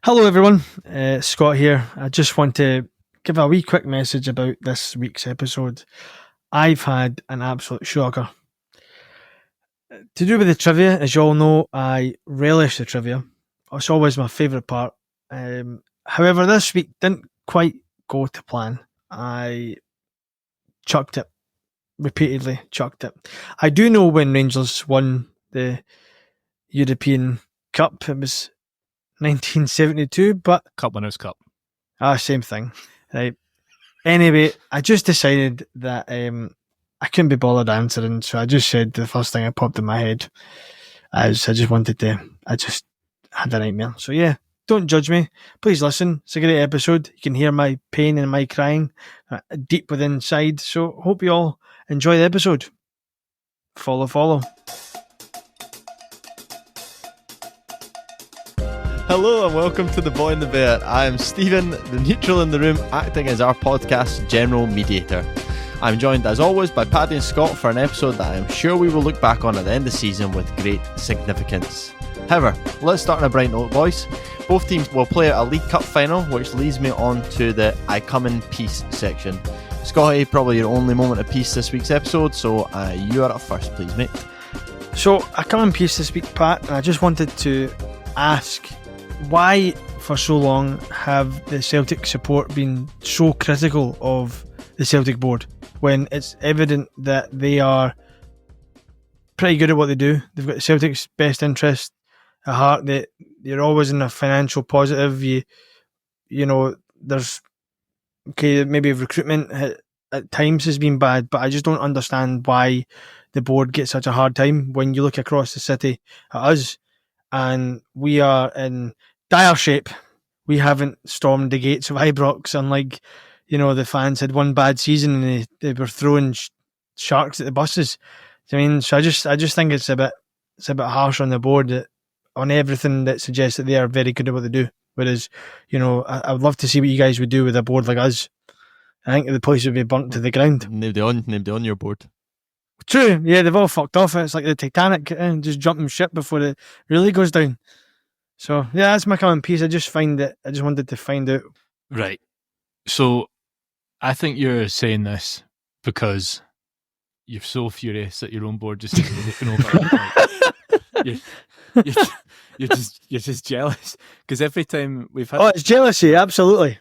Hello everyone, Scott here. I just want to give a wee quick message about this week's episode. I've had an absolute shocker. To do with the trivia, as you all know, I relish the trivia. It's always my favourite part. However, this week didn't quite go to plan. I chucked it. Repeatedly chucked it. I do know when Rangers won the European Cup, it was 1972, but Cup Winners' Cup. Same thing. Right. Anyway, I just decided that I couldn't be bothered answering, so I just said the first thing that popped in my head. I just had a nightmare. So yeah, don't judge me. Please listen. It's a great episode. You can hear my pain and my crying deep within inside. So hope you all enjoy the episode. Follow. Hello and welcome to The Boy and the Bear. I am Stephen, the neutral in the room, acting as our podcast's general mediator. I'm joined as always by Paddy and Scott for an episode that I am sure we will look back on at the end of the season with great significance. However, let's start on a bright note, boys. Both teams will play out a League Cup final, which leads me on to the I Come in Peace section. Scotty, probably your only moment of peace this week's episode, so you are up first, please, mate. So I come in peace this week, Pat, and I just wanted to ask, why for so long have the Celtic support been so critical of the Celtic board when it's evident that they are pretty good at what they do? They've got Celtic's best interest at heart. They're always in a financial positive. You know, there's maybe recruitment at times has been bad, but I just don't understand why the board gets such a hard time when you look across the city at us, and we are in dire shape. We haven't stormed the gates of Ibrox, unlike, the fans had one bad season and they were throwing sharks at the buses. I mean, so I just think it's a bit harsh on the board on everything that suggests that they are very good at what they do. Whereas, I would love to see what you guys would do with a board like us. I think the place would be burnt to the ground. Nobody on your board. True, yeah, they've all fucked off. It's like the Titanic, just jumping ship before it really goes down. So yeah, that's my common piece. I just wanted to find out. Right. So I think you're saying this because you're so furious that your own board just isn't looking over. You're just jealous because every time we've had it's jealousy, absolutely.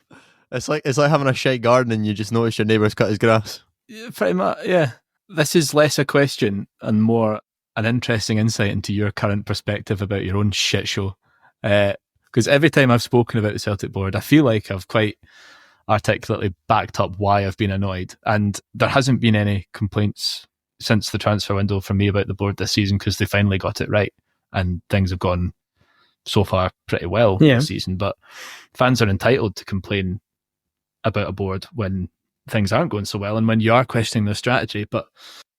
It's like having a shite garden and you just notice your neighbour's cut his grass. Yeah, pretty much, yeah. This is less a question and more an interesting insight into your current perspective about your own shit show. Because every time I've spoken about the Celtic board, I feel like I've quite articulately backed up why I've been annoyed, and there hasn't been any complaints since the transfer window from me about the board this season because they finally got it right and things have gone so far pretty well this season. But fans are entitled to complain about a board when things aren't going so well and when you are questioning their strategy. But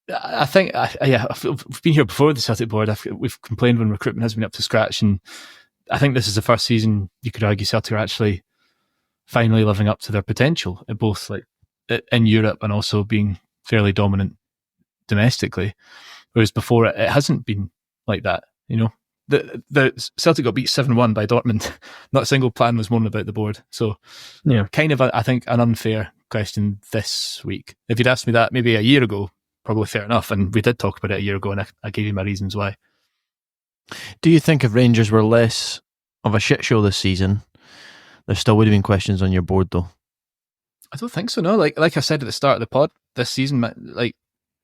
I think, I've been here before the Celtic board. We've complained when recruitment has been up to scratch, and I think this is the first season you could argue Celtic are actually finally living up to their potential, both like in Europe and also being fairly dominant domestically. Whereas before it hasn't been like that. The Celtic got beat 7-1 by Dortmund. Not a single plan was moaning about the board. So kind of I think an unfair question this week. If you'd asked me that maybe a year ago, probably fair enough. And we did talk about it a year ago and I gave you my reasons why. Do you think if Rangers were less of a shit show this season, there still would have been questions on your board though? I don't think so, no. Like I said at the start of the pod, this season, like,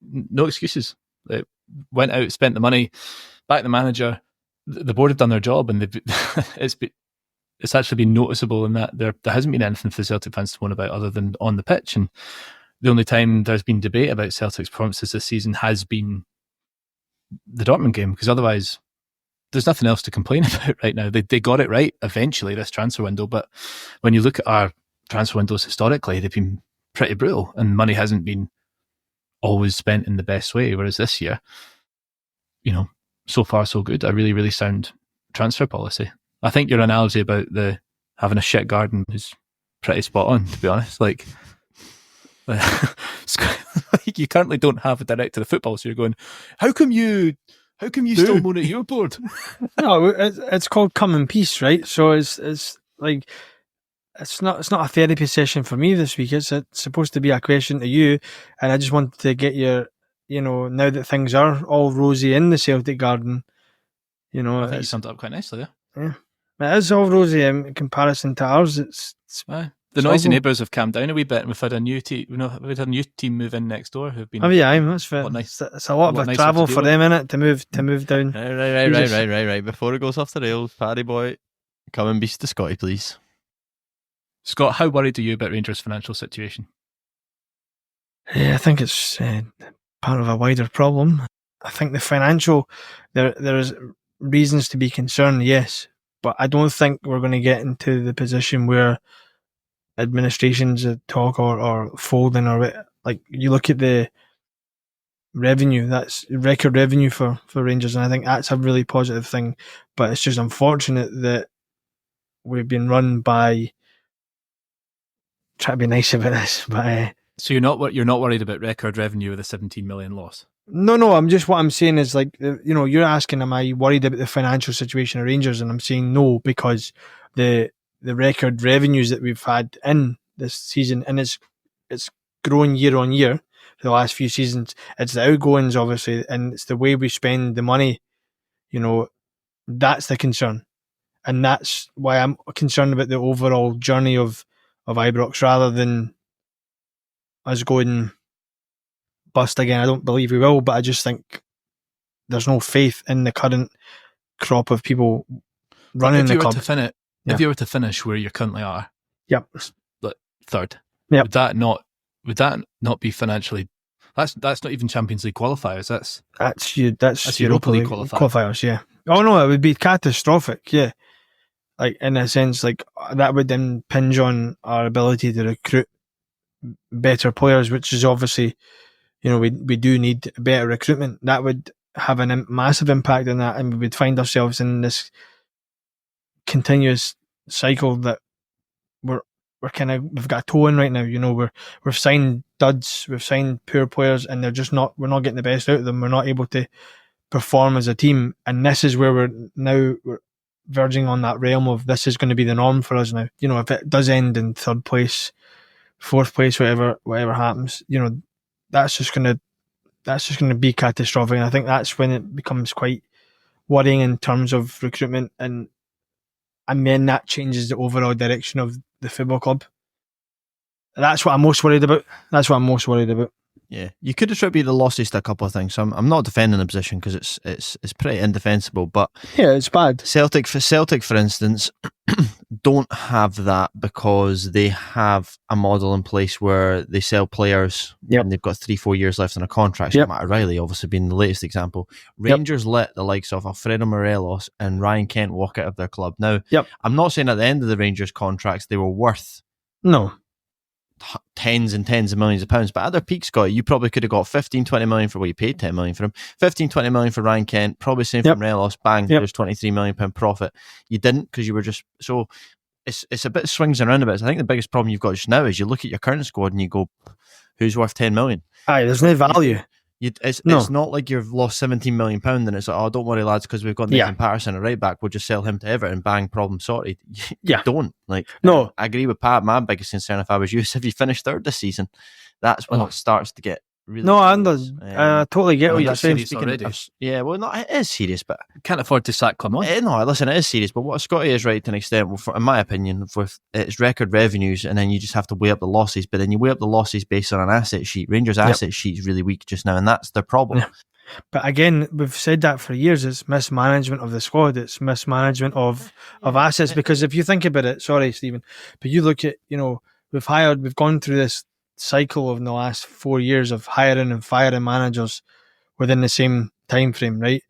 no excuses. They went out, spent the money, backed the manager. The board have done their job, and it's actually been noticeable in that there hasn't been anything for the Celtic fans to moan about other than on the pitch. And the only time there's been debate about Celtic's performances this season has been the Dortmund game, because otherwise there's nothing else to complain about right now. They got it right eventually this transfer window, but when you look at our transfer windows historically, they've been pretty brutal, and money hasn't been always spent in the best way. Whereas this year, so far so good. A really, really sound transfer policy. I think your analogy about having a shit garden is pretty spot on, to be honest. Like you currently don't have a director of football, so you're going, how come you still moan at your board? No, it's called come in peace, right? So it's like it's not a therapy session for me this week. It's supposed to be a question to you, and I just wanted to get your, now that things are all rosy in the Celtic garden, I think you summed it up quite nicely there. Yeah, it is all rosy in comparison to ours. It's the noisy neighbours have calmed down a wee bit, and we've had a new team. We've had a new team move in next door who've been. Oh yeah, that's fair. It's a lot of travel for them, innit, to move down. Right. Before it goes off the rails, Paddy boy, come and beast the Scotty, please. Scott, how worried are you about Rangers' financial situation? Yeah, I think it's part of a wider problem. I think the financial, there is reasons to be concerned, yes, but I don't think we're going to get into the position where administrations talk or folding, or like you look at the revenue, that's record revenue for Rangers, and I think that's a really positive thing. But it's just unfortunate that we've been run by, try to be nice about this, but so you're not worried about record revenue with a 17 million loss? No, what I'm saying is, like, you're asking, am I worried about the financial situation of Rangers? And I'm saying no, because the record revenues that we've had in this season, and it's grown year on year for the last few seasons. It's the outgoings, obviously, and it's the way we spend the money. That's the concern, and that's why I'm concerned about the overall journey of Ibrox, rather than us going bust again. I don't believe we will, but I just think there's no faith in the current crop of people running the club. If you were to finish where you currently are, yep, third, yep, would that not be financially? That's not even Champions League qualifiers. That's Europa League qualifiers. Yeah. Oh no, it would be catastrophic. Yeah, like in a sense, like that would impinge on our ability to recruit better players, which is obviously, we do need better recruitment. That would have a massive impact on that, and we would find ourselves in this continuous cycle that we've got a toe in right now. We've signed duds, we've signed poor players, and we're not getting the best out of them. We're not able to perform as a team, and this is where we're verging on that realm of this is going to be the norm for us now. If it does end in third place, fourth place, whatever happens, that's just going to be catastrophic. And I think that's when it becomes quite worrying in terms of recruitment, and then that changes the overall direction of the football club. That's what I'm most worried about. Yeah, you could attribute the losses to a couple of things. So I'm not defending the position because it's pretty indefensible, but yeah, it's bad. Celtic, for instance, don't have that because they have a model in place where they sell players and they've got 3-4 years left on a contract. So Matt O'Reilly obviously being the latest example. Rangers let the likes of Alfredo Morelos and Ryan Kent walk out of their club. Now, I'm not saying at the end of the Rangers contracts they were worth tens and tens of millions of pounds, but at their peak, Scott, you probably could have got 15-20 million for what you paid 10 million for him, 15-20 million for Ryan Kent, probably same for Morelos. Bang, there's 23 million pound profit. You didn't, because you were just so it's a bit of swings and roundabouts. I think the biggest problem you've got just now is you look at your current squad and you go, who's worth 10 million? Aye, there's no value. It's not like you've lost 17 million pound and it's like, oh, don't worry lads, because we've got Nathan Patterson at right back, we'll just sell him to Everton, bang, problem sorted. You don't. No, I agree with Pat. My biggest concern, if I was you, is if you finish third this season, that's when it starts to get really serious. I totally get what you're saying. Yeah, well, no, it is serious, but can't afford to sack Clement. No, listen, it is serious, but what Scotty is right to an extent, in my opinion, with its record revenues, and then you just have to weigh up the losses, but then you weigh up the losses based on an asset sheet. Rangers' asset sheet is really weak just now, and that's their problem. Yeah. But again, we've said that for years. It's mismanagement of the squad. It's mismanagement of assets. Because if you think about it, sorry, Stephen, but you look at, we've gone through this cycle of the last 4 years of hiring and firing managers within the same time frame, right?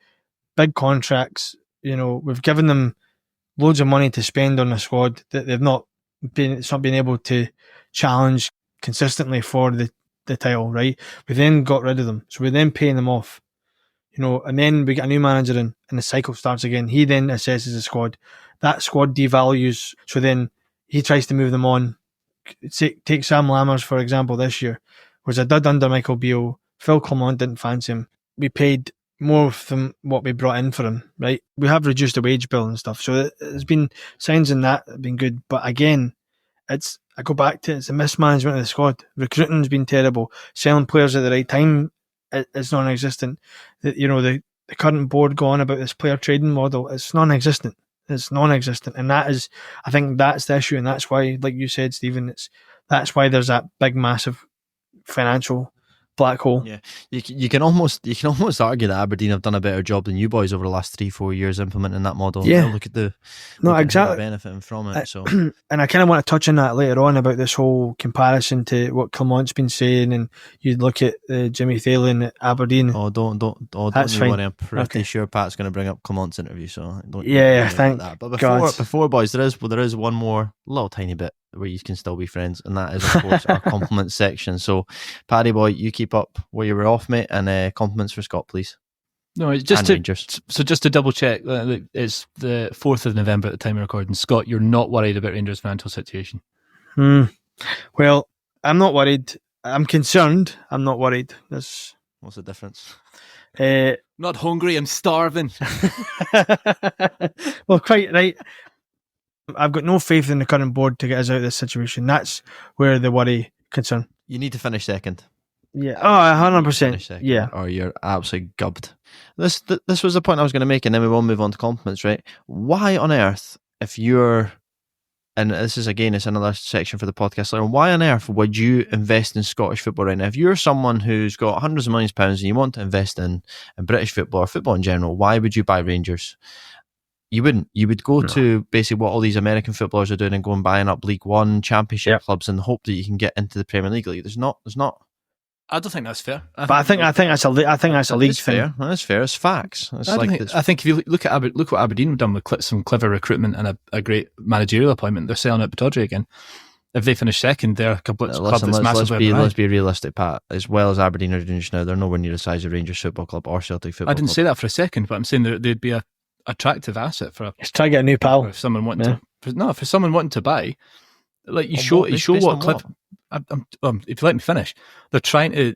Big contracts. We've given them loads of money to spend on the squad that they've not been able to challenge consistently for the title, right? We then got rid of them, so we're then paying them off. And then we get a new manager in, and the cycle starts again. He then assesses the squad. That squad devalues, so then he tries to move them on. Take Sam Lammers, for example, this year. Was a dud under Michael Beale. Phil Clement didn't fancy him. We paid more than what we brought in for him, right? We have reduced the wage bill and stuff, so there's been signs in that have been good. But again, I go back to it's a mismanagement of the squad. Recruiting's been terrible. Selling players at the right time is non-existent. The current board go on about this player trading model. It's non-existent. It's non-existent, and I think that's the issue, and that's why, like you said, Stephen, that's why there's that big, massive financial black hole. Yeah, you can almost argue that Aberdeen have done a better job than you boys over the last 3-4 years implementing that model. Yeah, look at the exactly benefiting from it. So, and I kind of want to touch on that later on about this whole comparison to what Clement's been saying, and you look at Jimmy Thalen at Aberdeen. Don't That's worry. fine. I'm pretty sure Pat's going to bring up Clement's interview, so don't. Thank that. But God. before boys, there is one more little tiny bit where you can still be friends, and that is of course our compliment section. So, Paddy boy, you keep up where you were off, mate, and compliments for Scott, please. No, just to double check, it's the 4th of November at the time of recording. Scott, you're not worried about Rangers' financial situation? Well, I'm not worried. I'm concerned. I'm not worried. What's the difference? Not hungry. I'm starving. Well, quite right. I've got no faith in the current board to get us out of this situation. That's where the worry concern. You need to finish second. Yeah. Oh, 100%. Yeah. Or you're absolutely gubbed. This was the point I was going to make, and then we will move on to compliments, right? Why on earth, if you're, and this is again, it's another section for the podcast later, why on earth would you invest in Scottish football right now? If you're someone who's got hundreds of millions of pounds and you want to invest in British football or football in general, why would you buy Rangers? You wouldn't. You would go to basically what all these American footballers are doing and go and buying up League One Championship clubs in the hope that you can get into the Premier League. There's not. I don't think that's fair. I think that's a league thing. Fair. That's fair. It's facts. I think if you look what Aberdeen have done with some clever recruitment and a great managerial appointment, they're selling out Pittodrie again. If they finish second, they're a club that's massively. Let's be realistic, Pat. As well as Aberdeen are doing just now, they're nowhere near the size of Rangers Football Club or Celtic Football Club. I didn't say that for a second, but I'm saying they'd be a attractive asset for Just try to get a new pal. For someone wanting for someone wanting to buy, like you show what clip. If you let me finish, they're trying to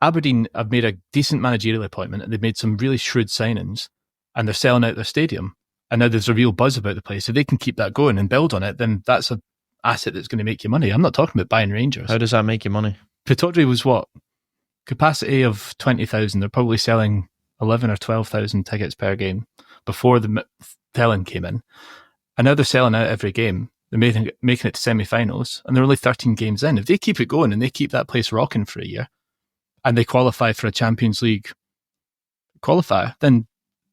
Aberdeen have made a decent managerial appointment and they've made some really shrewd signings, and they're selling out their stadium, and now there's a real buzz about the place. If they can keep that going and build on it, then that's an asset that's going to make you money. I'm not talking about buying Rangers. How does that make you money? Pittodrie was what capacity of 20,000. They're probably selling 11 or 12,000 tickets per game before the Thelen came in, and now they're selling out every game. They're making it to semi-finals, and they're only 13 games in. If they keep it going and they keep that place rocking for a year, and they qualify for a Champions League qualifier, then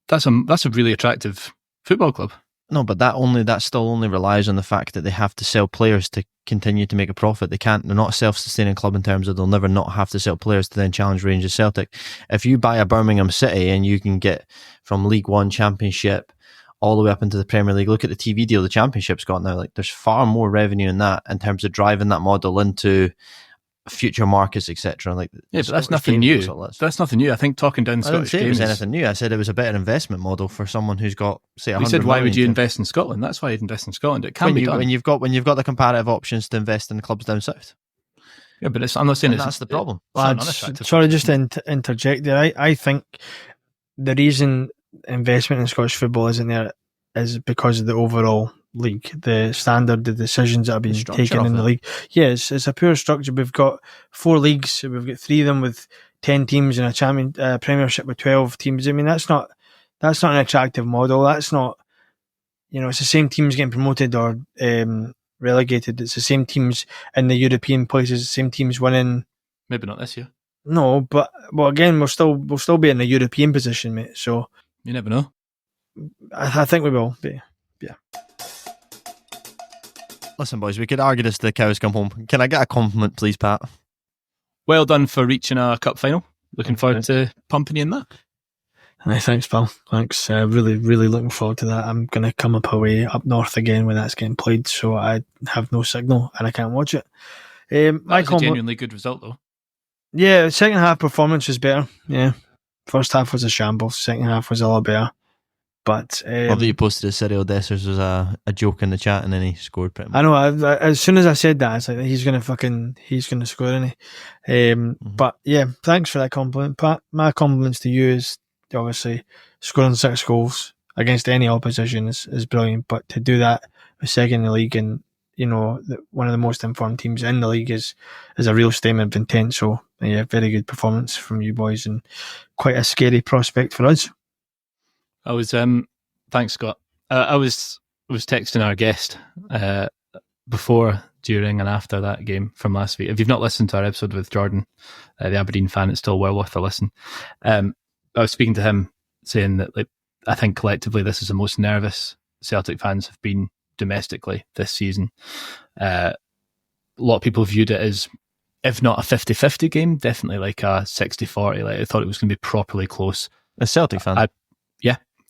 that's a really attractive football club. No, but that still only relies on the fact that they have to sell players to continue to make a profit. They're not a self-sustaining club in terms of they'll never not have to sell players to then challenge Rangers Celtic. If you buy a Birmingham City and you can get from League One Championship all the way up into the Premier League, look at the TV deal the Championship's got now. There's far more revenue in that in terms of driving that model into future markets, etc. But that's nothing new. That's nothing new. I think talking down the Scottish games, it was anything new. I said it was a better investment model for someone who's got, say, 100 million. You said, why would you to invest in Scotland? That's why you'd invest in Scotland. It can be done when you've got the comparative options to invest in the clubs down south. Yeah, but I'm not saying that's the problem. Sorry, just to interject there. I think the reason investment in Scottish football isn't there is because of the overall league, the standard, the decisions that have been taken in the league. Yes, it's a poor structure. We've got 4 leagues. We've got 3 of them with 10 teams and a Premiership with 12 teams. I mean, that's not an attractive model. That's not, it's the same teams getting promoted or relegated. It's the same teams in the European places. The same teams winning. Maybe not this year. No, but again, we'll still be in a European position, mate. So you never know. I think we will be. Yeah. Listen, boys, we could argue this till the cows come home. Can I get a compliment, please, Pat? Well done for reaching a cup final. Looking forward to pumping you in that. Thanks, pal. Thanks. Really, really looking forward to that. I'm going to come up north again when that's getting played, so I have no signal and I can't watch it. That's a genuinely good result, though. Yeah, second half performance was better. Yeah. First half was a shambles. Second half was a lot better. But Love that you posted his Cyril Dessers was a joke in the chat, and then he scored pretty much. I know. As soon as I said that, it's like he's gonna score, isn't he? But yeah, thanks for that compliment, Pat. My compliments to you is obviously scoring 6 goals against any opposition is brilliant. But to do that with second in the league and one of the most informed teams in the league is a real statement of intent. So yeah, very good performance from you boys, and quite a scary prospect for us. I was thanks, Scott. I was texting our guest before, during, and after that game from last week. If you've not listened to our episode with Jordan, the Aberdeen fan, it's still well worth a listen. I was speaking to him, saying that I think collectively this is the most nervous Celtic fans have been domestically this season. A lot of people viewed it as, if not a 50-50 game, definitely like a 60-40. I thought it was going to be properly close. A Celtic fan?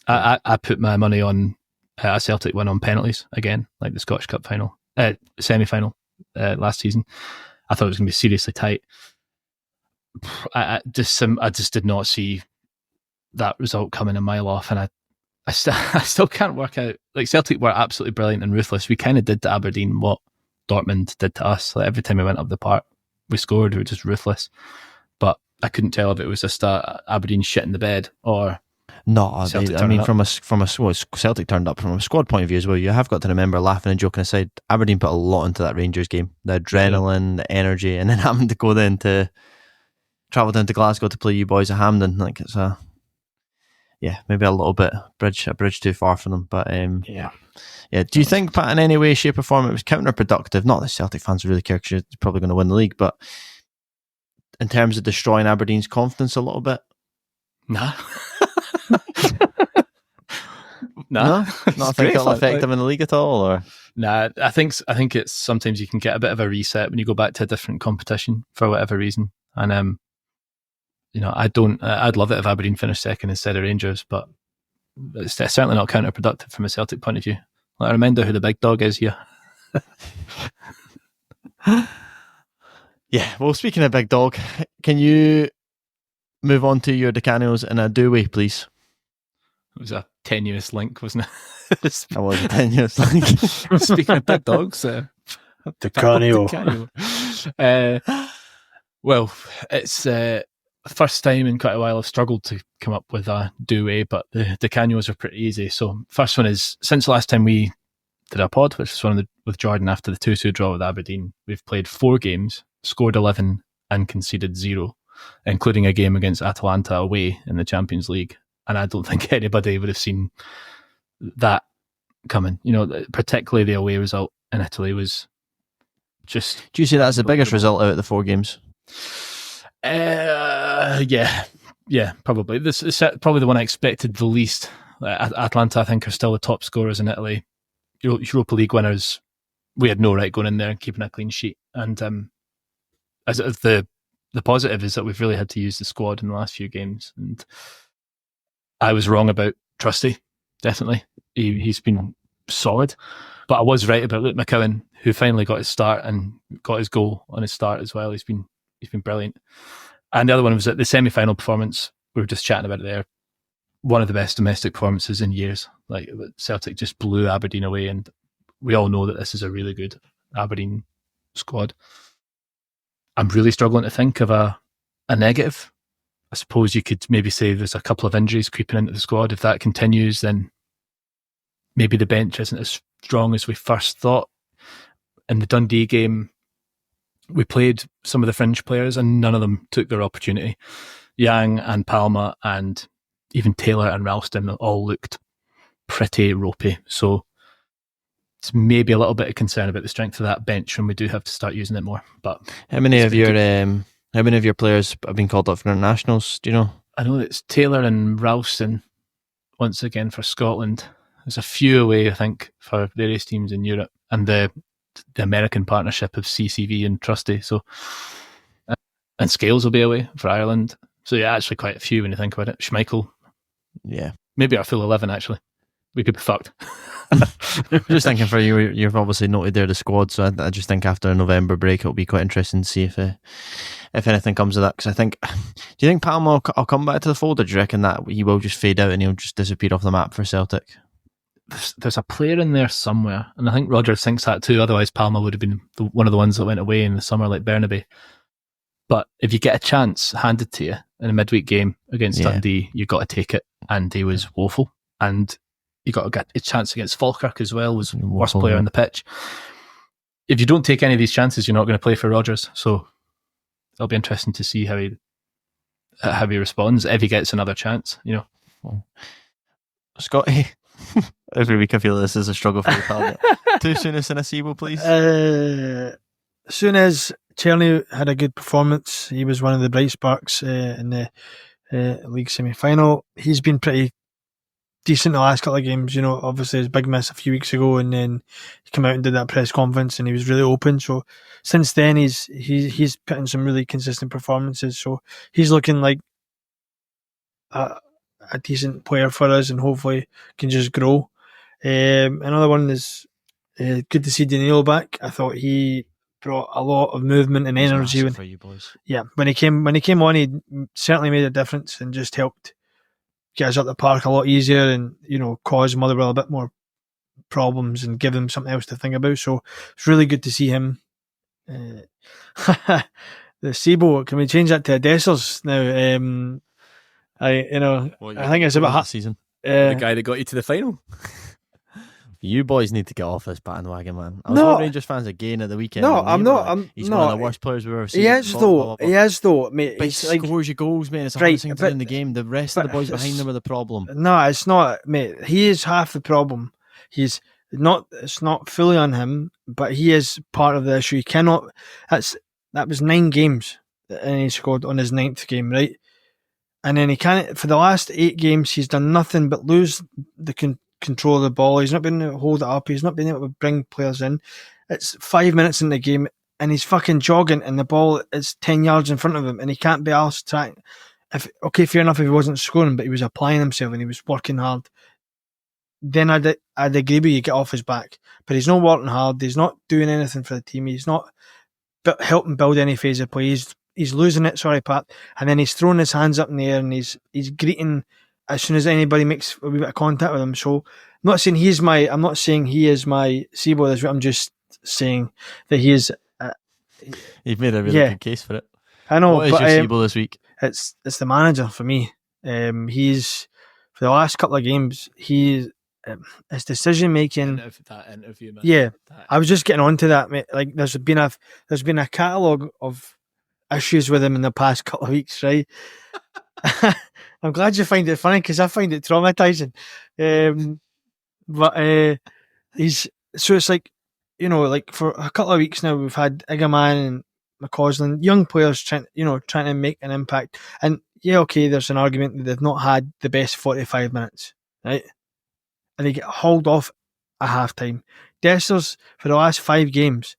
I put my money on a Celtic win on penalties again, like the Scottish Cup semi-final last season. I thought it was going to be seriously tight. I just did not see that result coming a mile off, and I still can't work out. Like, Celtic were absolutely brilliant and ruthless. We kind of did to Aberdeen what Dortmund did to us. Like, every time we went up the park, we scored. We were just ruthless. But I couldn't tell if it was just Aberdeen shit in the bed or. No, from a Celtic turned up from a squad point of view as well. You have got to remember, laughing and joking aside, Aberdeen put a lot into that Rangers game. The adrenaline, the energy, and then having to go then to travel down to Glasgow to play you boys at Hampden. Like, it's maybe a little bit a bridge too far for them. But yeah. Do you think, Pat, in any way, shape, or form, it was counterproductive? Not that Celtic fans really care, because you're probably going to win the league, but in terms of destroying Aberdeen's confidence a little bit? Nah. No, not think it'll affect them in the league at all, or nah. I think it's sometimes you can get a bit of a reset when you go back to a different competition for whatever reason. And I'd love it if Aberdeen finished second instead of Rangers, but it's certainly not counterproductive from a Celtic point of view. Like, I remember who the big dog is here. Yeah. Well, speaking of big dog, can you move on to your Decanios in a do-way, please? It was a tenuous link, wasn't it? That was a tenuous link. Speaking of big dogs, Decanio. Well, it's first time in quite a while I've struggled to come up with a do-way, but the Decanios are pretty easy. So first one is, since the last time we did a pod, which was with Jordan after the 2-2 draw with Aberdeen, we've played 4 games, scored 11 and conceded 0, including a game against Atalanta away in the Champions League. And I don't think anybody would have seen that coming. Particularly the away result in Italy was just... Do you see that as the biggest result out of the 4 games? Yeah, probably. This is probably the one I expected the least. Atalanta, I think, are still the top scorers in Italy. Europa League winners. We had no right going in there and keeping a clean sheet. And as the positive is that we've really had to use the squad in the last few games. And I was wrong about Trusty, definitely. He's been solid. But I was right about Luke McCowan, who finally got his start and got his goal on his start as well. He's been brilliant. And the other one was at the semi-final performance. We were just chatting about it there. One of the best domestic performances in years. Like, Celtic just blew Aberdeen away, and we all know that this is a really good Aberdeen squad. I'm really struggling to think of a negative. I suppose you could maybe say there's a couple of injuries creeping into the squad. If that continues, then maybe the bench isn't as strong as we first thought. In the Dundee game, we played some of the fringe players and none of them took their opportunity. Yang and Palma and even Taylor and Ralston all looked pretty ropey. So it's maybe a little bit of concern about the strength of that bench when we do have to start using it more. But how many of your players have been called up for internationals? Do you know? I know it's Taylor and Ralston once again for Scotland. There's a few away, I think, for various teams in Europe, and the American partnership of CCV and Trusty. So, and Scales will be away for Ireland. So yeah, actually quite a few when you think about it. Schmeichel, yeah, maybe our full 11 actually. we could be fucked. Just thinking for you, you've obviously noted there the squad, so I just think after a November break it'll be quite interesting to see if anything comes of that. Because I think, do you think Palmer will come back to the fold, or do you reckon that he will just fade out and he'll just disappear off the map for Celtic? There's a player in there somewhere, and I think Rodgers thinks that too. Otherwise, Palmer would have been one of the ones that went away in the summer, like Bernabe. But if you get a chance handed to you in a midweek game against Dundee, you've got to take it. And he was woeful. And you got to get a chance against Falkirk as well, was the worst player on the pitch. If you don't take any of these chances, you're not going to play for Rodgers. So it'll be interesting to see how he responds if he gets another chance, you know. Scotty, every week I feel this is a struggle for you, pal. Too Souness and Asibo, please. Soon as Cherny had a good performance, he was one of the bright sparks in the league semi-final. He's been pretty decent the last couple of games, you know. Obviously his big miss a few weeks ago, and then he came out and did that press conference and he was really open. So since then he's put in some really consistent performances, so he's looking like a decent player for us, and hopefully can just grow. Another one is good to see Danilo back. I thought he brought a lot of movement and energy for you boys. Yeah, when he came on, he certainly made a difference and just helped get us up the park a lot easier, and, you know, cause Motherwell a bit more problems and give them something else to think about. So it's really good to see him. The Sibo, can we change that to a Dessers now? I think it's about half season. The guy that got you to the final. You boys need to get off this bandwagon, man. I was with Rangers fans again at the weekend. No, I'm not. He's one of the worst players we've ever seen. He is though, mate. But he scores your goals, mate. It's the hardest thing to do in the game. The rest of the boys behind him are the problem. No, it's not, mate. He is half the problem. It's not fully on him, but he is part of the issue. He cannot. That was 9 games, and he scored on his 9th game, right? And then he can't. For the last 8 games, he's done nothing but lose the control of the ball. He's not been able to hold it up. He's not been able to bring players in. It's 5 minutes in the game and he's fucking jogging and the ball is 10 yards in front of him and he can't be asked trying. Fair enough if he wasn't scoring, but he was applying himself and he was working hard. Then I'd agree with you, get off his back. But he's not working hard. He's not doing anything for the team. He's not helping build any phase of play. He's losing it, sorry Pat. And then he's throwing his hands up in the air and he's greeting as soon as anybody makes a wee bit of contact with him. So I'm not saying he is my Sibo this week. I'm just saying that he is. You've made a really good case for it. I know. What is your Sibo this week? It's the manager for me. He's, for the last couple of games, his decision making. That interview, man. Yeah, I was just getting onto that, mate. Like there's been a catalogue of issues with him in the past couple of weeks, right? I'm glad you find it funny because I find it traumatizing. But it's like, you know, like for a couple of weeks now we've had Igaman and McCausland, young players trying to make an impact. And yeah, okay, there's an argument that they've not had the best 45 minutes, right? And they get hauled off at half time. Dessers, for the last 5 games,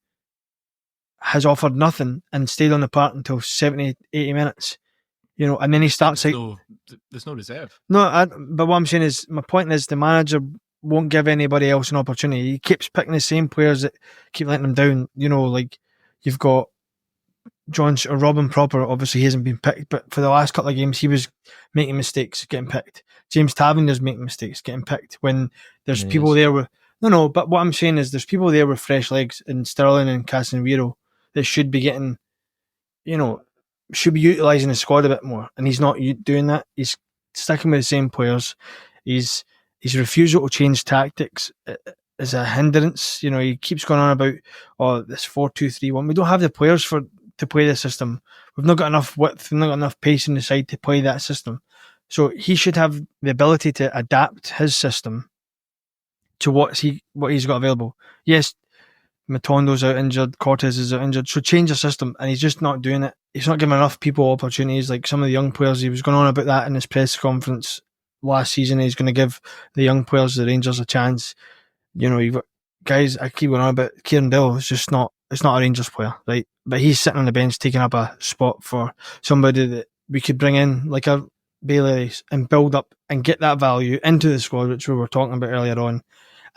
has offered nothing and stayed on the park until 70, 80 minutes. You know, and then he starts there's no reserve. No, but what I'm saying is, my point is, the manager won't give anybody else an opportunity. He keeps picking the same players that keep letting him down. You know, like you've got Robin Proper. Obviously, he hasn't been picked, but for the last couple of games, he was making mistakes, getting picked. James Tavender's making mistakes, getting picked. When there's people there with but what I'm saying is, there's people there with fresh legs in Sterling and Casemiro that should be getting, you know, should be utilising the squad a bit more, and he's not doing that. He's sticking with the same players. His refusal to change tactics is a hindrance. You know, he keeps going on about this 4-2-3-1. We don't have the players to play the system. We've not got enough width. We've not got enough pace in the side to play that system. So he should have the ability to adapt his system to what he's got available. Yes, Matondo's out injured, Cortez is out injured, so change the system, and he's just not doing it. He's not giving enough people opportunities, like some of the young players. He was going on about that in his press conference last season. He's going to give the young players, the Rangers, a chance. You know, you've got guys, I keep going on about Kieran Dill, it's not a Rangers player, right? But he's sitting on the bench taking up a spot for somebody that we could bring in, like a Bailey and build up and get that value into the squad, which we were talking about earlier on.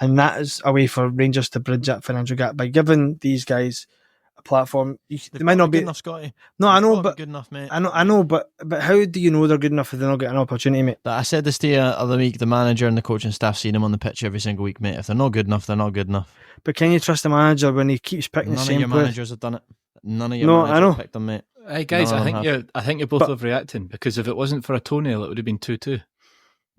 And that is a way for Rangers to bridge that financial gap by giving these guys a platform. They might not be good enough, Scotty. No, I know, but good enough, mate. I know, but how do you know they're good enough if they don't get an opportunity, mate? I said this to you the other week. The manager and the coaching staff see them on the pitch every single week, mate. If they're not good enough, they're not good enough. But can you trust the manager when he keeps picking the same None of your players? managers have done it. None of your managers have picked them, mate. Hey guys, None I of think them you're both overreacting, because if it wasn't for a toenail, it would have been 2-2.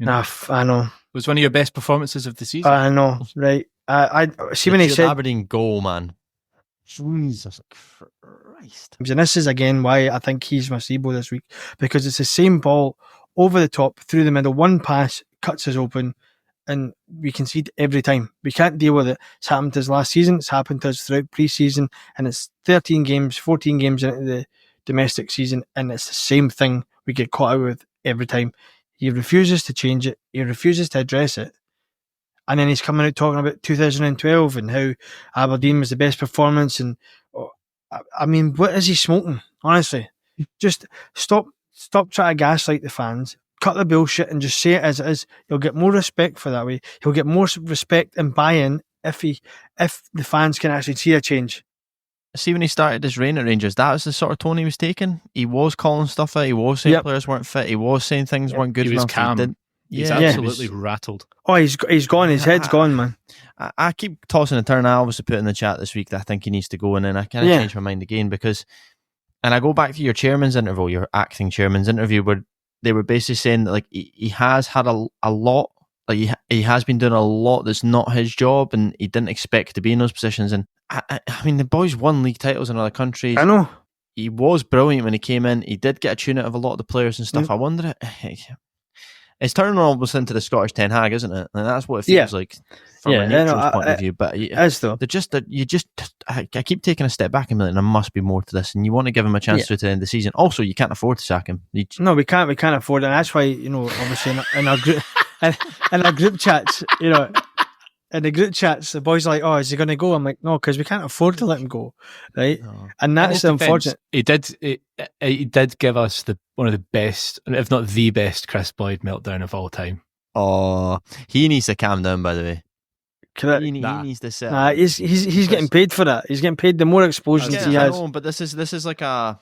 I know. It was one of your best performances of the season. I know, right? I see when he said Aberdeen goal, man. Jesus Christ! And this is again why I think he's my Sebo this week, because it's the same ball over the top through the middle. One pass cuts us open, and we concede every time. We can't deal with it. It's happened to us last season. It's happened to us throughout pre-season, and it's 13 games, 14 games into the domestic season, and it's the same thing we get caught out with every time. He refuses to change it. He refuses to address it. And then he's coming out talking about 2012 and how Aberdeen was the best performance. And I mean, what is he smoking? Honestly, just stop trying to gaslight the fans. Cut the bullshit and just say it as it is. He'll get more respect for that way. He'll get more respect and buy-in if the fans can actually see a change. See, when he started his reign at Rangers, that was the sort of tone he was taking. He was calling stuff out. He was saying players weren't fit. He was saying things weren't good he was enough. Calm. He's absolutely rattled. Oh, he's gone. His head's gone, man. I keep tossing and turning. I obviously put in the chat this week that I think he needs to go, and then I kind of change my mind again because, and I go back to your chairman's interview, your acting chairman's interview, where they were basically saying that like he has had a lot, like he has been doing a lot that's not his job, and he didn't expect to be in those positions. And I mean, the boys won league titles in other countries. I know. He was brilliant when he came in. He did get a tune out of a lot of the players and stuff. I wonder. It's turning almost into the Scottish Ten Hag, isn't it? And that's what it feels like from a neutral's point of view. But it is though. I keep taking a step back and being like, there must be more to this, and you want to give him a chance to the end of the season. Also, you can't afford to sack him. No, we can't. We can't afford it, and that's why obviously in our group, in our group chats, in the group chats, the boys are like, "Oh, is he going to go?" I'm like, "No, because we can't afford to let him go." Right, and that's unfortunate. He did give us one of the best, if not the best, Chris Boyd meltdown of all time. Oh, he needs to calm down. By the way, he needs to set. He's getting paid for that. He's getting paid the more explosions he has. I know, but this is like a.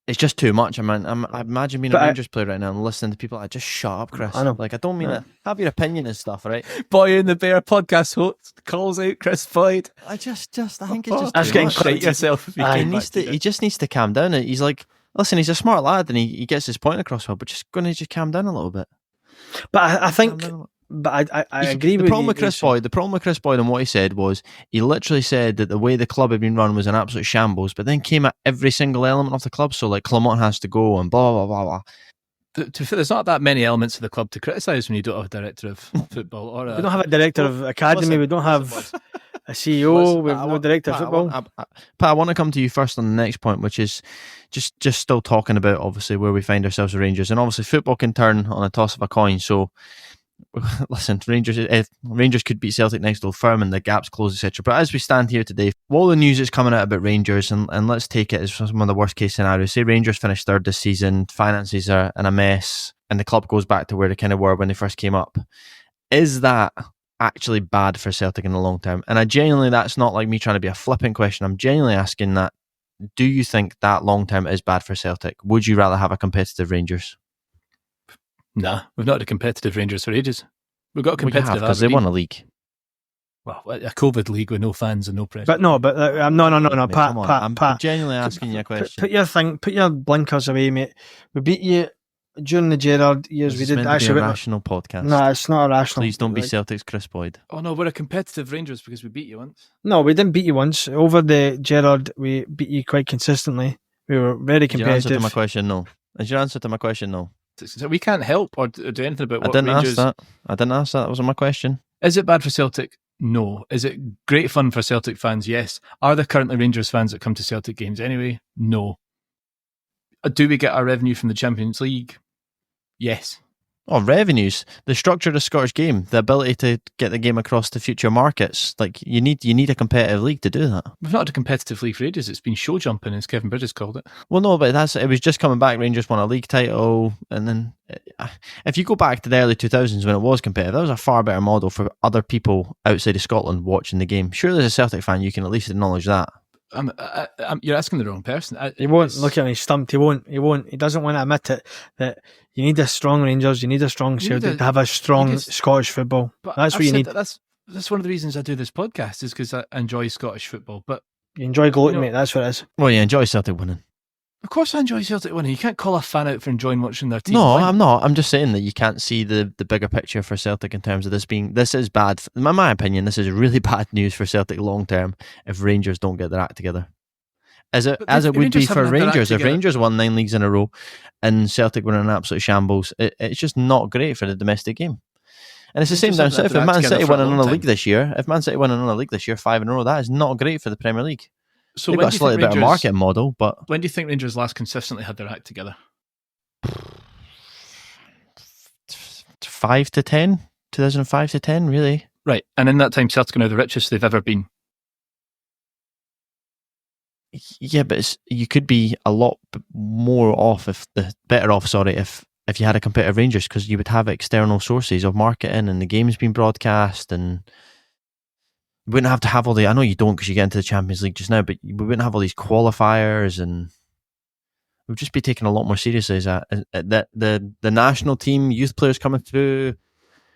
It's just too much. I imagine being a Rangers player right now and listening to people like, just shut up, Chris. I know. Like, I don't mean it. Have your opinion and stuff, right? Boy in the Bear podcast host calls out Chris Boyd. I think it's just That's too getting much. yourself. He just needs to calm down. He's like, listen, he's a smart lad and he gets his point across well, but just going to calm down a little bit. But I think... But I agree with you. The problem with Chris Boyd and what he said was he literally said that the way the club had been run was an absolute shambles, but then came at every single element of the club. So like Clement has to go and blah blah blah blah. There's not that many elements of the club to criticise when you don't have a director of football or we don't have a director of academy. We don't have a CEO. We have no director of football. Pat, I want to come to you first on the next point, which is just still talking about obviously where we find ourselves as Rangers, and obviously football can turn on a toss of a coin. So. Listen, Rangers could beat Celtic next to Old Firm and the gaps close, etc. But as we stand here today, all the news that's coming out about Rangers, and let's take it as some of the worst case scenarios. Say Rangers finish third this season, finances are in a mess, and the club goes back to where they kind of were when they first came up. Is that actually bad for Celtic in the long term? And that's not like me trying to be a flippant question. I'm genuinely asking that. Do you think that long term is bad for Celtic? Would you rather have a competitive Rangers? Nah, we've not had a competitive Rangers for ages. We've got a competitive because they won a league. Well, a COVID league with no fans and no pressure. But no, no, Pat. I'm genuinely asking you a question. Put your blinkers away, mate. We beat you during the Gerrard years. This we did actually. A rational podcast. No, it's not a rational. Please don't be Celtic's Chris Boyd. Oh no, we're a competitive Rangers because we beat you once. No, we didn't beat you once. Over the Gerrard, we beat you quite consistently. We were very competitive. Is your answer to my question no? Is your answer to my question no? So we can't help or do anything about what Rangers... I didn't ask that. That wasn't my question. Is it bad for Celtic? No. Is it great fun for Celtic fans? Yes. Are there currently Rangers fans that come to Celtic games anyway? No. Do we get our revenue from the Champions League? Yes. Revenues, the structure of the Scottish game, the ability to get the game across to future markets. Like you need a competitive league to do that. We've not had a competitive league for ages. It's been show jumping, as Kevin Bridges called it. Well, no, but it was just coming back. Rangers won a league title, and then if you go back to the early 2000s when it was competitive, that was a far better model for other people outside of Scotland watching the game. Surely, as a Celtic fan, you can at least acknowledge that. You're asking the wrong person. He won't. Look at me, stumped. He won't. He doesn't want to admit it. That you need a strong Rangers, you need a strong Celtic to have a strong Scottish football. That's what you need. That's one of the reasons I do this podcast, is because I enjoy Scottish football. But you enjoy gloating, mate. That's what it is. Well, you enjoy Celtic winning. Of course I enjoy Celtic winning. You can't call a fan out for enjoying watching their team No, win. I'm not. I'm just saying that you can't see the bigger picture for Celtic in terms of this is bad. In my opinion, this is really bad news for Celtic long term if Rangers don't get their act together. As it would be for Rangers. If Rangers won 9 leagues in a row and Celtic were in an absolute shambles, it's just not great for the domestic game. And it's the same down south. If Man City win another league this year, 5 in a row, that is not great for the Premier League. So they've got a slightly better marketing model, but when do you think Rangers last consistently had their act together? 5 to 10, 2005 to 10, really. Right, and in that time, Celtic are now the richest they've ever been. Yeah, but you could be a lot more off if you had a competitive Rangers, because you would have external sources of marketing and the game's being broadcast, and we wouldn't have to have all the. I know you don't because you get into the Champions League just now, but we wouldn't have all these qualifiers, and we'd just be taken a lot more seriously as the national team, youth players coming through.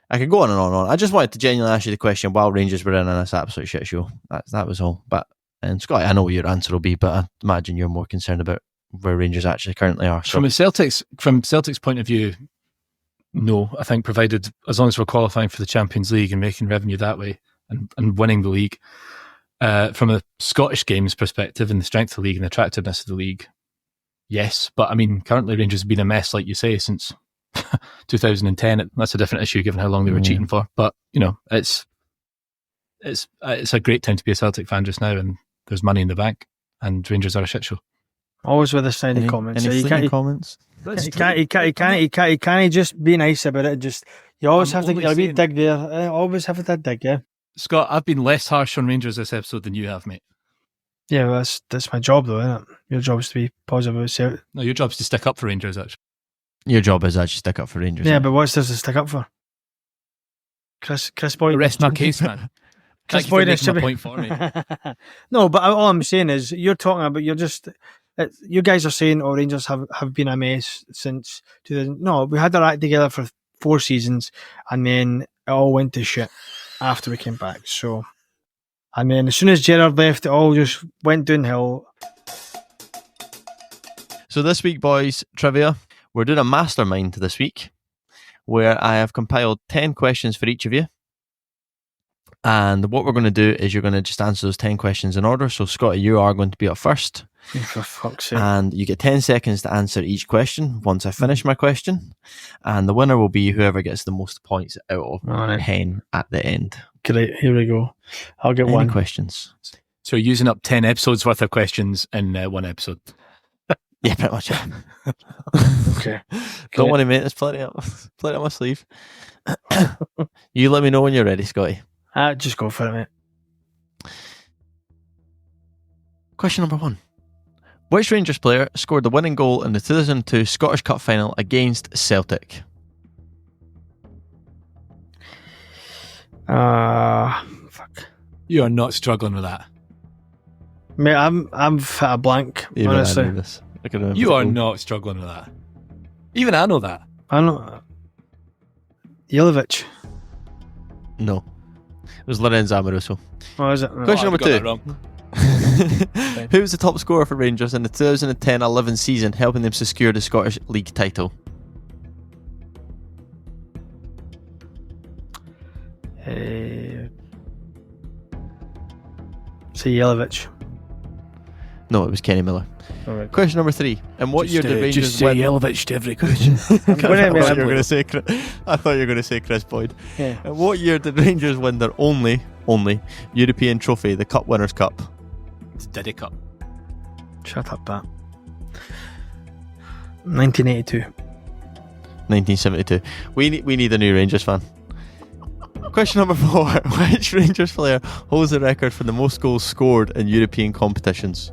I could go on and on and on. I just wanted to genuinely ask you the question while Rangers were in this absolute shit show. That was all. And Scott, I know what your answer will be, but I imagine you're more concerned about where Rangers actually currently are. So. From Celtic's point of view, no. I think provided as long as we're qualifying for the Champions League and making revenue that way and winning the league, from a Scottish games perspective and the strength of the league and the attractiveness of the league, yes. But I mean, currently Rangers have been a mess, like you say, since 2010. That's a different issue given how long they were cheating for. But it's a great time to be a Celtic fan just now, and there's money in the bank, and Rangers are a shit show. Always with the snidey comments. Any comments? You can't just be nice about it. Just you always have to get a wee dig there. Always have to dig, yeah. Scott, I've been less harsh on Rangers this episode than you have, mate. Yeah, well, that's my job, though, isn't it? Your job is to be positive about Celtic. No, your job is to stick up for Rangers, actually. Your job is actually stick up for Rangers. Yeah, but what's there to stick up for? Chris Boyd. Rest my case, man. Chris Boyd is making my point for me. No, but all I'm saying is you're talking about you guys are saying Rangers have been a mess since 2000. No, we had our act together for 4 seasons, and then it all went to shit after we came back. So, and then as soon as Gerrard left, it all just went downhill. So this week, boys, trivia. We're doing a mastermind this week, where I have compiled 10 questions for each of you. And what we're going to do is you're going to just answer those 10 questions in order. So, Scotty, you are going to be up first. For fuck's sake. And you get 10 seconds to answer each question once I finish my question. And the winner will be whoever gets the most points out of 10 at the end. Great, here we go. I'll get Any one. questions? So, you're using up 10 episodes worth of questions in one episode. Yeah, pretty much. Yeah. Okay. Don't worry, mate. There's plenty up my sleeve. You let me know when you're ready, Scotty. Just go for it, mate. Question number 1. Which Rangers player scored the winning goal in the 2002 Scottish Cup final against Celtic? Fuck. You are not struggling with that. Mate, I'm at a blank, honestly. You are not struggling with that. Even I know that. I know. Yelovich. No. It was Lorenzo Amoruso. Oh, is it? Question number 2. Who was the top scorer for Rangers in the 2010-11 season, helping them secure the Scottish League title? Say Yelovich. No, it was Kenny Miller. Right. Question number 3. In what year did Rangers just say win? Yelovich to every question. I thought you were going to say Chris Boyd. Yeah. In what year did Rangers win their only European trophy, the Cup Winners' Cup? It's Diddy Cup. Shut up, Pat. 1982. 1972. We need a new Rangers fan. Question number 4. Which Rangers player holds the record for the most goals scored in European competitions?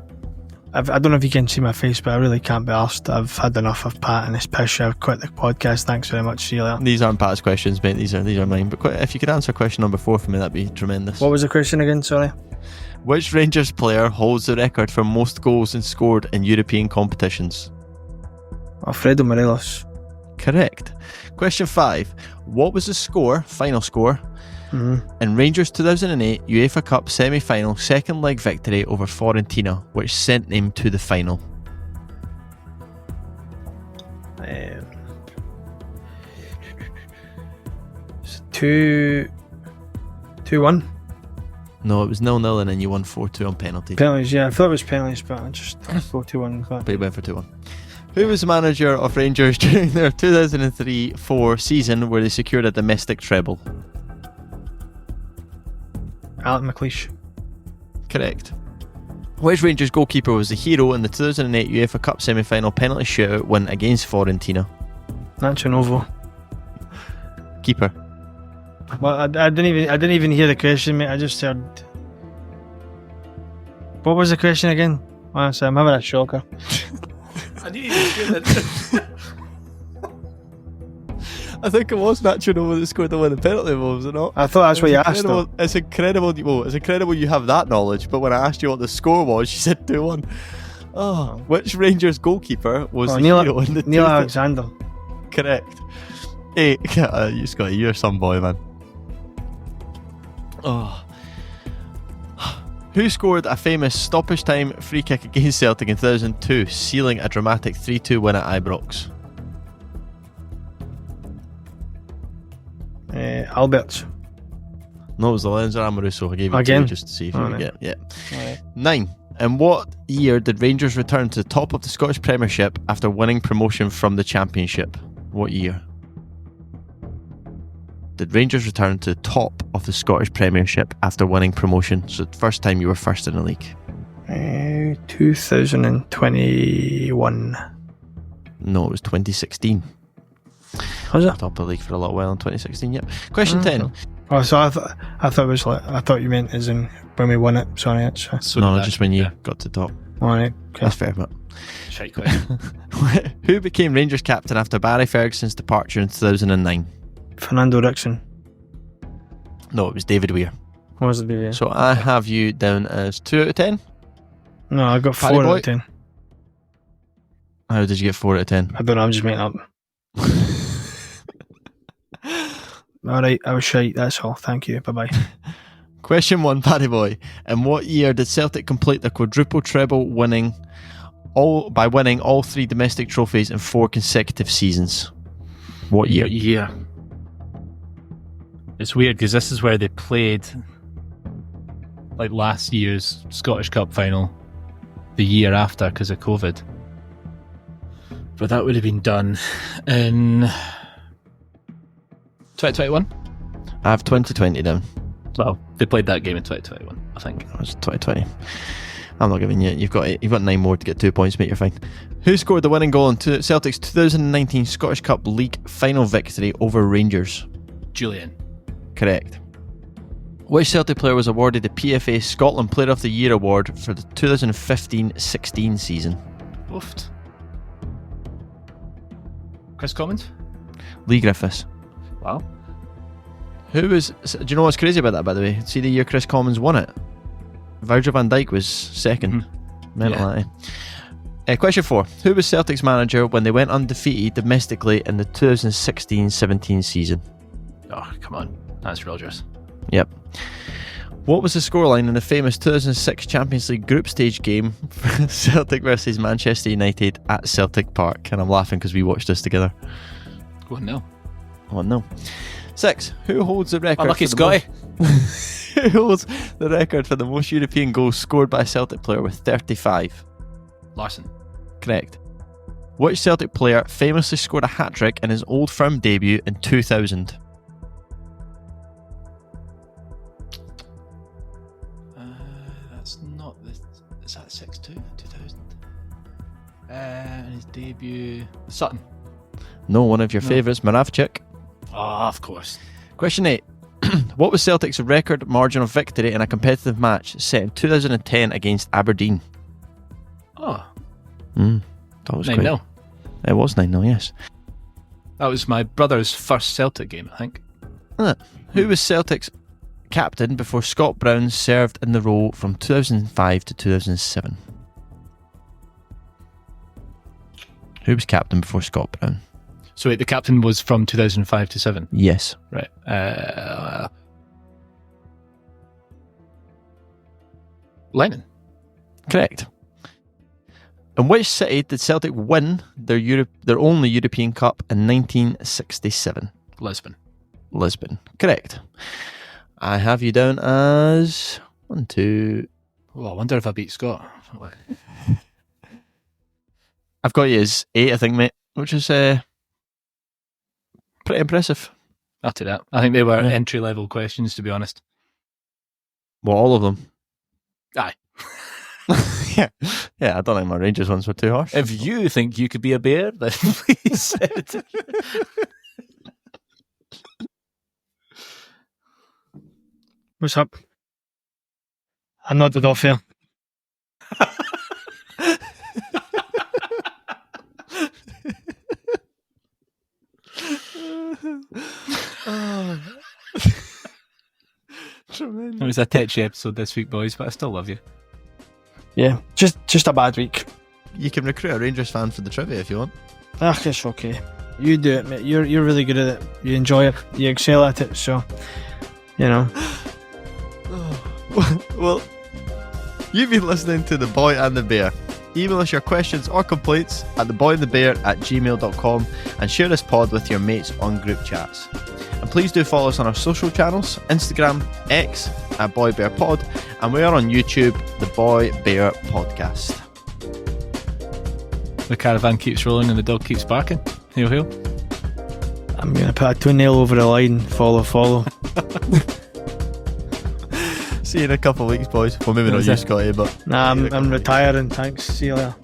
I don't know if you can see my face, but I really can't be arsed. I've had enough of Pat and his piss. I've quit the podcast. Thanks very much. See you later. These aren't Pat's questions, mate. These are mine. But if you could answer question number 4 for me, that'd be tremendous. What was the question again? Sorry. Which Rangers player holds the record for most goals scored in European competitions? Alfredo Morelos. Correct. Question 5. What was the final score, in Rangers 2008 UEFA Cup semi-final second leg victory over Fiorentina, which sent them to the final? 2-1. No, it was 0-0 and then you won 4-2 on penalties. Penalties, yeah. I thought it was penalties, but I just 4-2-1. But you went for 2-1. Who was the manager of Rangers during their 2003-04 season where they secured a domestic treble? Alec McLeish. Correct. Which Rangers goalkeeper was the hero in the 2008 UEFA Cup semi-final penalty shootout win against Fiorentina? Nacho Novo. Keeper. Well, I didn't even hear the question, mate. I just heard. What was the question again? Honestly, I'm having a shocker. I didn't even hear that. I think it was Nacho Novo that scored the winning penalty, was it not? I thought that's what you asked. Though. It's incredible. Well, it's incredible you have that knowledge. But when I asked you what the score was, you said 2-1. Oh, which Rangers goalkeeper was the hero in the Neil Alexander? Correct. Hey, you Scotty, you're some boy, man. Oh. Who scored a famous stoppage time free kick against Celtic in 2002, sealing a dramatic 3-2 win at Ibrox? Alberts. No, it was the Lenzer Amoruso. I gave it Again? to you just to see if you would get. Yeah. Right. 9. In what year did Rangers return to the top of the Scottish Premiership after winning promotion from the Championship? What year did Rangers return to the top of the Scottish Premiership after winning promotion? So the first time you were first in the league. 2021. No, it was 2016. Was it? Top of the league for a little while in 2016. Yep. Question 10. Oh, so I thought it was like, I thought you meant as in when we won it. Sorry, that's So no, just when you got to the top. alright. Okay. That's fair, but Shite question. who became Rangers captain after Barry Ferguson's departure in 2009? Fernando Rickson. No, it was David Weir. What was the BVS? So I have you down as 2 out of 10. No, I got Paddy 4 out boy? of 10. How did you get 4 out of 10? I don't know, I'm just making up. Alright, I was shite, that's all. Thank you, bye bye. Question 1, Paddy boy. In what year did Celtic complete the quadruple treble winning all 3 domestic trophies in 4 consecutive seasons? What year? Yeah. It's weird because this is where they played like last year's Scottish Cup final the year after because of COVID. But that would have been done in 2021? I have 2020 down. Well, they played that game in 2021, I think. That was 2020. I'm not giving you. You've got 9 more to get 2 points, mate. You're fine. Who scored the winning goal in Celtic's 2019 Scottish Cup League final victory over Rangers? Julian. Correct. Which Celtic player was awarded the PFA Scotland Player of the Year award for the 2015-16 season? Woofed. Chris Commons? Lee Griffiths. Wow. Do you know what's crazy about that, by the way? See the year Chris Commons won it? Virgil van Dijk was second. Mm-hmm. Mental, eh? Question 4. Who was Celtic's manager when they went undefeated domestically in the 2016-17 season? Oh, come on. That's Rodgers. Yep. What was the scoreline in the famous 2006 Champions League group stage game for Celtic versus Manchester United at Celtic Park? And I'm laughing because we watched this together. 1-0. 1-0. 6. Who holds the record? Unlucky Scotty. Who holds the record for the most European goals scored by a Celtic player with 35? Larson. Correct. Which Celtic player famously scored a hat-trick in his Old Firm debut in 2000? That's not the... Is that 6-2? 2000? His debut... Sutton. No, one of your No. favourites, Moravchik. Oh, of course. Question 8. What was Celtic's record margin of victory in a competitive match set in 2010 against Aberdeen? Oh, That was 9-0. It was 9-0, yes. That was my brother's first Celtic game, I think. Who was Celtic's captain before Scott Brown served in the role from 2005 to 2007? Who was captain before Scott Brown? So wait, the captain was from 2005 to 7. Yes. Right. Lennon. Correct. In which city did Celtic win their only European Cup in 1967? Lisbon. Lisbon. Correct. I have you down as 1, 2. Oh, I wonder if I beat Scott. I've got you as 8, I think, mate, which is pretty impressive. I'll do that. I think they were Yeah. entry-level questions, to be honest. Well, all of them. Aye. Yeah, I don't think my Rangers ones were too harsh. If you think you could be a bear, then please send it to me. What's up? I nodded off here. It was a tetchy episode this week, boys, but I still love you. Yeah, just a bad week. You can recruit a Rangers fan for the trivia if you want. It's okay. You do it, mate. You're really good at it. You enjoy it. You excel at it. So, you know. Well, you've been listening to The Boy and the Bear. Email us your questions or complaints at theboyandthebear@gmail.com and share this pod with your mates on group chats. And please do follow us on our social channels, Instagram, X at Boy Bear Pod, and we are on YouTube, The Boy Bear Podcast. The caravan keeps rolling and the dog keeps barking. Hail, hail. I'm going to put a toenail over the line. Follow. See you in a couple of weeks, boys. Well, maybe not That was you, it. Scotty, but Nah, see you in a couple I'm of weeks. retiring. Thanks. See you later.